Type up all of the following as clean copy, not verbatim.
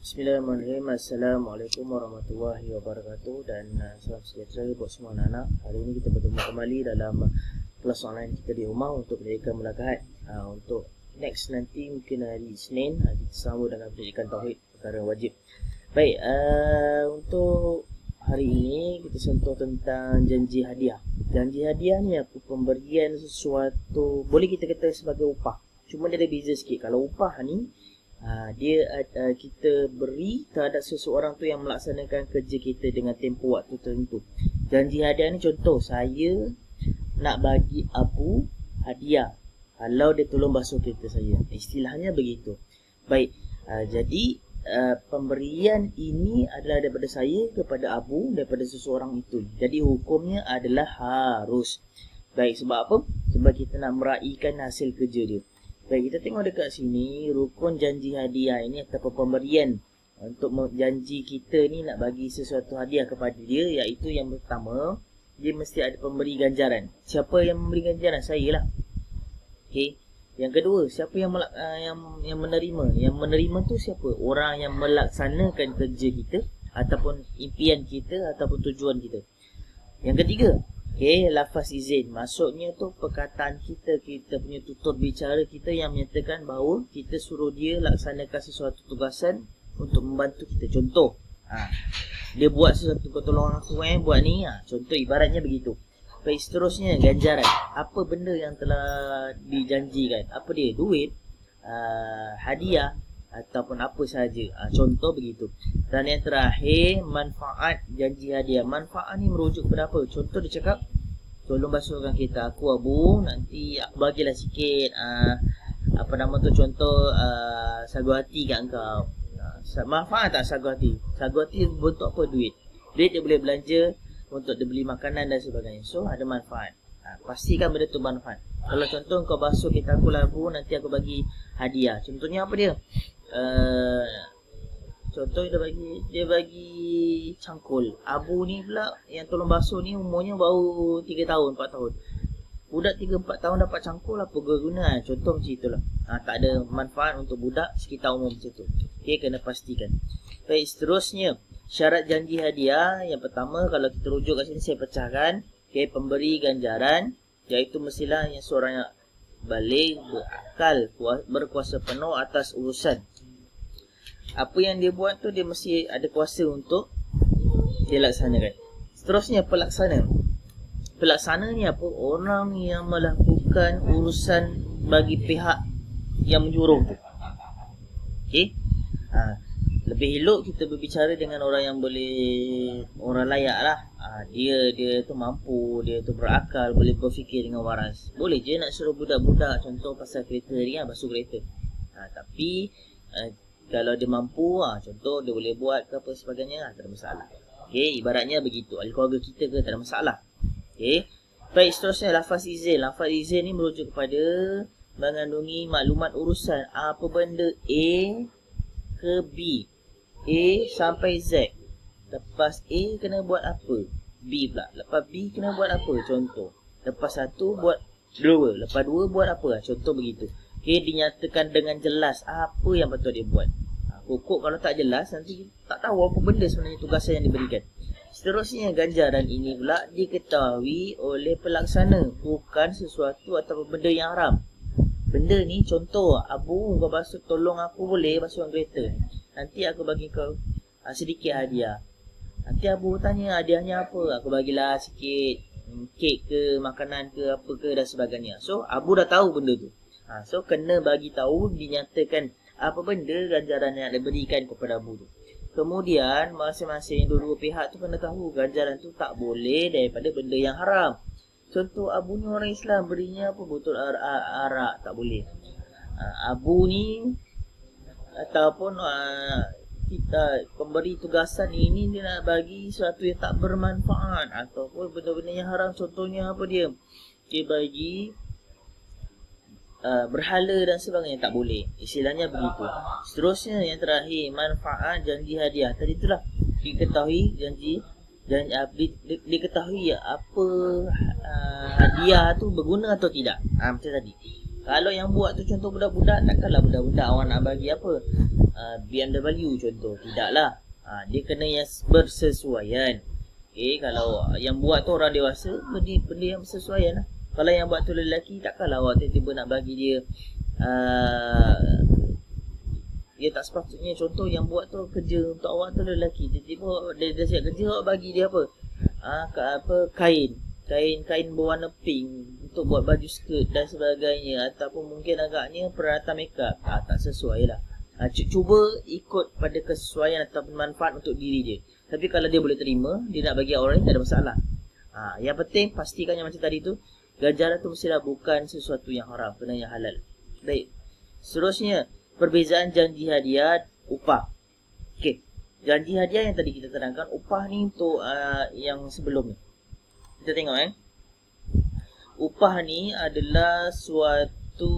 Bismillahirrahmanirrahim. Assalamualaikum warahmatullahi wabarakatuh. Dan salam sejahtera buat semua anak-anak. Hari ini kita bertemu kembali dalam kelas online kita di rumah untuk pendidikan Melaka. Untuk next nanti mungkin hari Isnin kita sambung dengan pendidikan tauhid perkara wajib. Baik, untuk hari ini kita sentuh tentang janji hadiah. Janji hadiah ni apa? Pemberian sesuatu, boleh kita kata sebagai upah. Cuma dia ada beza sikit. Kalau upah ni dia kita beri terhadap seseorang tu yang melaksanakan kerja kita dengan tempoh waktu tertentu. Janji hadiah ni contoh, saya nak bagi Abu hadiah kalau dia tolong basuh kereta saya. Istilahnya begitu. Baik, jadi pemberian ini adalah daripada saya kepada Abu, daripada seseorang itu. Jadi hukumnya adalah harus. Baik, sebab apa? Sebab kita nak meraihkan hasil kerja dia. Baik, kita tengok dekat sini rukun janji hadiah ini ataupun pemberian untuk janji kita ni nak bagi sesuatu hadiah kepada dia, iaitu yang pertama, dia mesti ada pemberi ganjaran. Siapa yang memberi ganjaran? Saya lah. Okey. Yang kedua, siapa yang menerima? Yang menerima tu siapa? Orang yang melaksanakan kerja kita ataupun impian kita ataupun tujuan kita. Yang ketiga, lafaz izin. Maksudnya tu perkataan kita punya tutur bicara kita yang menyatakan bahawa kita suruh dia laksanakan sesuatu tugasan untuk membantu kita. Contoh, dia buat sesuatu, kau tolong aku buat ni. Contoh ibaratnya begitu. Baik, seterusnya ganjaran. Apa benda yang telah dijanjikan? Apa dia? Duit, hadiah ataupun apa sahaja. Contoh begitu. Dan yang terakhir, manfaat janji hadiah. Manfaat ni merujuk kepada apa? Contoh dia cakap, tolong basuhkan kereta aku Abu, nanti aku bagilah sikit apa nama tu, contoh sagu hati kat engkau. Manfaat tak sagu hati? Sagu hati bentuk apa? Duit. Duit dia boleh belanja untuk dia beli makanan dan sebagainya. So ada manfaat. Pastikan benda tu manfaat. Kalau contoh kau basuh kereta aku lah Abu, nanti aku bagi hadiah. Contohnya apa dia? Contoh dia bagi cangkul. Abu ni pula yang tolong basuh ni umurnya baru 3 tahun, 4 tahun. Budak 3-4 tahun dapat cangkul, apa guna? Contoh macam itulah. Tak ada manfaat untuk budak sekitar umur macam tu. Kena pastikan. Baik, seterusnya syarat janji hadiah. Yang pertama, kalau kita rujuk kat sini saya pecahkan. Pemberi ganjaran, iaitu mestilah yang seorang yang balik, berakal, berkuasa penuh atas urusan. Apa yang dia buat tu dia mesti ada kuasa untuk dia laksanakan. Seterusnya pelaksana. Pelaksana ni apa? Orang yang melakukan urusan bagi pihak yang menyuruh tu. Lebih elok kita berbicara dengan orang yang boleh, orang layak lah. Dia tu mampu, dia tu berakal, boleh berfikir dengan waras. Boleh je nak suruh budak-budak contoh pasal kereta ni, basuh kereta. Tapi kalau dia mampu, contoh dia boleh buat ke apa sebagainya, tak ada masalah. Ibaratnya begitu. Ahli keluarga kita ke, tak ada masalah. Baik, seterusnya lafaz izin. Lafaz izin ni merujuk kepada mengandungi maklumat urusan. Apa benda A ke B, A sampai Z. Lepas A kena buat apa? B pula. Lepas B kena buat apa? Contoh, lepas 1 buat 2, lepas 2 buat apa? Contoh begitu. Dinyatakan dengan jelas apa yang patut dia buat. Pokok kalau tak jelas, nanti tak tahu apa benda sebenarnya tugasan yang diberikan. Seterusnya ganjaran ini pula diketahui oleh pelaksana, bukan sesuatu atau benda yang haram. Benda ni contoh, Abu kau basuh, tolong aku boleh basuhkan kereta, nanti aku bagi kau sedikit hadiah. Nanti Abu tanya hadiahnya apa, aku bagilah sikit kek ke, makanan ke, apa ke dan sebagainya. So Abu dah tahu benda tu. So kena bagi tahu, dinyatakan apa benda ganjaran yang diberikan kepada Abu tu. Kemudian masing-masing dua-dua pihak tu kena tahu ganjaran tu tak boleh daripada benda yang haram. Contoh, Abu ni orang Islam, berinya apa? Botol arak, tak boleh. Abu ni ataupun kita pemberi tugasan ini dia nak bagi sesuatu yang tak bermanfaat ataupun benda-benda yang haram. Contohnya apa dia? Dia bagi berhala dan sebagainya, tak boleh. Istilahnya begitu. Seterusnya yang terakhir, manfaat janji hadiah. Tadi itulah diketahui diketahui apa hadiah tu berguna atau tidak. Macam tadi. Kalau yang buat tu contoh budak-budak, takkanlah budak-budak awak nak bagi apa, BMW contoh. Tidaklah. Dia kena yang bersesuaian. Kalau yang buat tu orang dewasa, benda yang bersesuaian lah. Kalau yang buat tu lelaki, takkanlah awak tiba-tiba nak bagi dia dia tak sepatutnya. Contoh yang buat tu kerja untuk awak tu lelaki, tiba-tiba dia dah siap kerja, awak bagi dia apa, kain berwarna pink untuk buat baju skirt dan sebagainya, ataupun mungkin agaknya peralatan makeup. Tak sesuai lah. Cuba ikut pada kesesuaian ataupun manfaat untuk diri dia. Tapi kalau dia boleh terima, dia nak bagi orang lain, tak ada masalah. Yang penting pastikan yang macam tadi tu, ganjaran tu mestilah bukan sesuatu yang haram, kena yang halal. Baik. Seterusnya, perbezaan janji hadiah, upah. Janji hadiah yang tadi kita terangkan, upah ni untuk yang sebelum ni. Kita tengok upah ni adalah suatu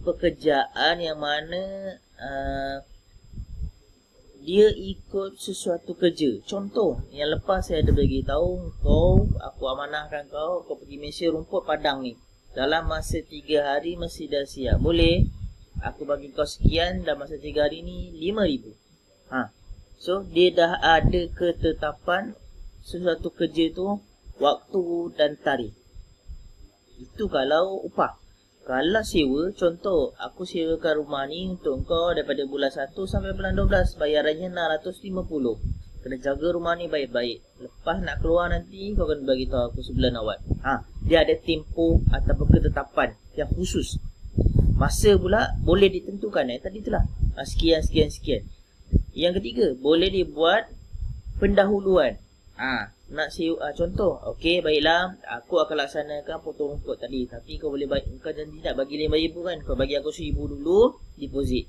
pekerjaan yang mana dia ikut sesuatu kerja. Contoh, yang lepas saya ada bagi tahu aku amanahkan kau pergi mesyar rumput padang ni. Dalam masa 3 hari mesti dah siap. Boleh? Aku bagi kau sekian, dalam masa 3 hari ni 5,000. So, dia dah ada ketetapan sesuatu kerja tu, waktu dan tarikh. Itu kalau upah. Kalau sewa, contoh, aku sewakan rumah ni untuk kau daripada bulan 1 sampai bulan 12. Bayarannya 650. Kena jaga rumah ni baik-baik. Lepas nak keluar nanti, kau kena bagi tahu aku sebulan awal. Dia ada tempoh ataupun ketetapan yang khusus. Masa pula boleh ditentukan. Tadi itulah. Sekian. Yang ketiga, boleh dibuat pendahuluan. Nak sewa, contoh, okey, baiklah, aku akan laksanakan potong rumput tadi. Tapi kau boleh kau janji nak bagi 5,000 kan? Kau bagi aku 1,000 dulu, deposit.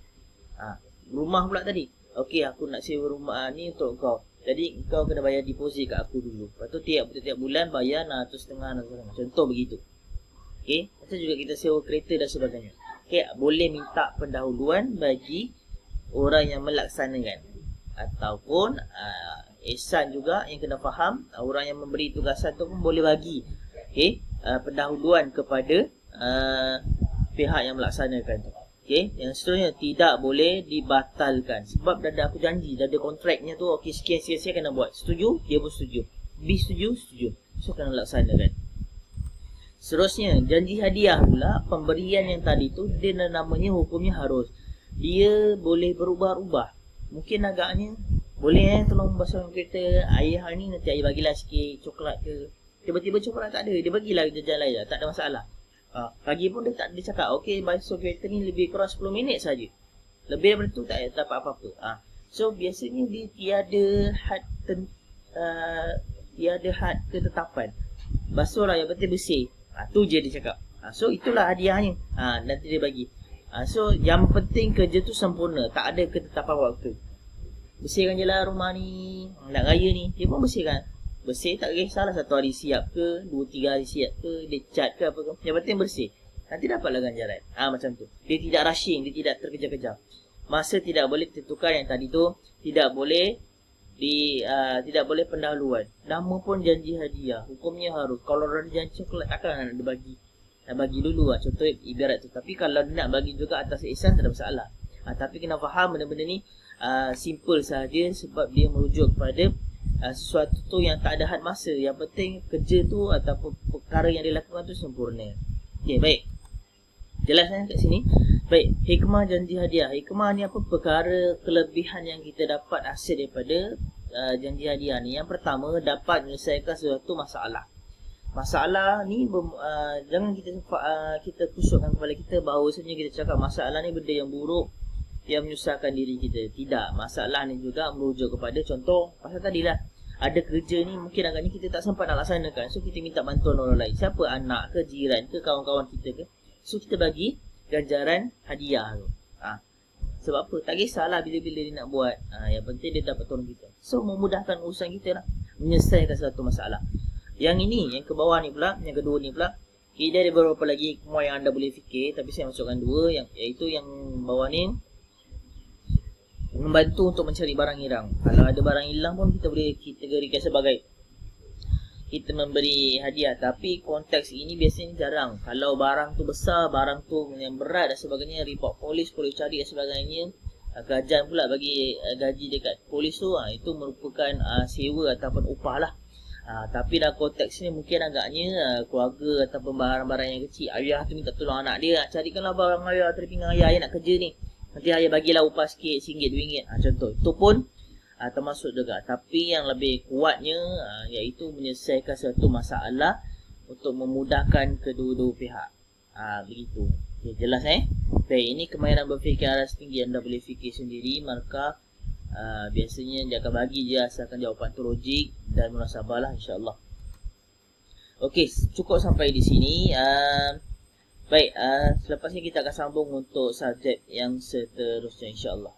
Rumah pula tadi, okey, aku nak sewa rumah ni untuk kau. Jadi kau kena bayar deposit kat aku dulu. Lepas tu tiap bulan bayar 650. Contoh begitu. Okey, macam juga kita sewa kereta dan sebagainya. Okey, boleh minta pendahuluan bagi orang yang melaksanakan. Ataupun ihsan juga yang kena faham, orang yang memberi tugasan tu pun boleh bagi pendahuluan kepada pihak yang melaksanakan tu. Yang seterusnya, tidak boleh dibatalkan. Sebab dah ada aku janji, dah ada kontraknya tu, okey sekian kena buat. Setuju? Dia pun setuju. B setuju? Setuju. So kena laksanakan. Seterusnya, janji hadiah pula, pemberian yang tadi tu, dia namanya hukumnya harus. Dia boleh berubah-ubah. Mungkin agaknya boleh tolong basuh kereta ayah ni, nanti ayah bagilah sikit coklat ke. Tiba-tiba coklat tak ada, dia bagilah jajan lain lah, tak ada masalah. Pagi pun dia cakap, okey basuh kereta ni lebih kurang 10 minit saja. Lebih daripada tu tak dapat apa-apa. So biasanya dia tiada had ketetapan. Basuh lah, yang penting bersih. Tu je dia cakap. So itulah hadiahnya. Nanti dia bagi. So yang penting kerja tu sempurna, tak ada ketetapan waktu. Bersihkan je lah rumah ni, nak raya ni, dia pun bersihkan. Bersih tak kisahlah 1 hari siap ke, 2-3 hari siap ke, dia cat ke apa ke, yang penting bersih. Nanti dapatlah ganjaran. Macam tu. Dia tidak rushing, dia tidak terkejar-kejar. Masa tidak boleh ditentukan yang tadi tu, tidak boleh pendahuluan. Nama pun janji hadiah, hukumnya harus. Kalau orang janji coklat takkan nak bagi. Nak bagi dulu lah, contoh ibarat tu. Tapi kalau nak bagi juga atas ihsan, tak ada masalah. Tapi kena faham benda-benda ni simple sahaja, sebab dia merujuk kepada sesuatu tu yang tak ada had masa. Yang penting kerja tu ataupun perkara yang dilakukan tu sempurna. Okey, baik. Jelasnya kat sini. Baik, hikmah janji hadiah. Hikmah ni apa? Perkara kelebihan yang kita dapat hasil daripada janji hadiah ni. Yang pertama, dapat menyelesaikan sesuatu masalah. Masalah ni jangan kita kusukkan kepala kita bahawasanya kita cakap masalah ni benda yang buruk yang menyusahkan diri kita. Tidak, masalah ni juga merujuk kepada contoh pasal tadilah, ada kerja ni mungkin agaknya kita tak sempat nak laksanakan. So kita minta bantuan orang lain. Siapa? Anak ke, jiran ke, kawan-kawan kita ke. So kita bagi ganjaran hadiah tu. Sebab apa? Tak kisahlah bila-bila dia nak buat. Yang penting dia dapat tolong kita. So memudahkan urusan kita lah, menyelesaikan satu masalah. Yang ini, yang ke bawah ni pula, yang kedua ni pula, dia ada beberapa lagi hikmah yang anda boleh fikir, tapi saya masukkan 2, iaitu yang bawah ni, membantu untuk mencari barang hilang. Kalau ada barang hilang pun kita boleh kategorikan sebagai kita memberi hadiah. Tapi konteks ini biasanya jarang. Kalau barang tu besar, barang tu yang berat dan sebagainya, report polis cari dan sebagainya, gajian pula bagi gaji dekat polis tu, itu merupakan sewa ataupun upah lah. Tapi dalam konteks ni mungkin agaknya keluarga ataupun barang-barang yang kecil, ayah tu minta tolong anak dia, carikanlah barang ayah terpinggang ayah nak kerja ni, nanti ayah bagilah upah sikit, RM1, RM2, contoh. Itu pun termasuk juga. Tapi yang lebih kuatnya iaitu menyelesaikan satu masalah untuk memudahkan kedua-dua pihak. Begitu. Okay, jelas Baik, ini kemahiran berfikir aras tinggi, anda boleh fikir sendiri. Maka biasanya dia akan bagi je asalkan jawapan tu logik dan munasabah lah, insyaAllah. Okey, cukup sampai di sini. Baik, selepas ni kita akan sambung untuk subjek yang seterusnya, insyaAllah.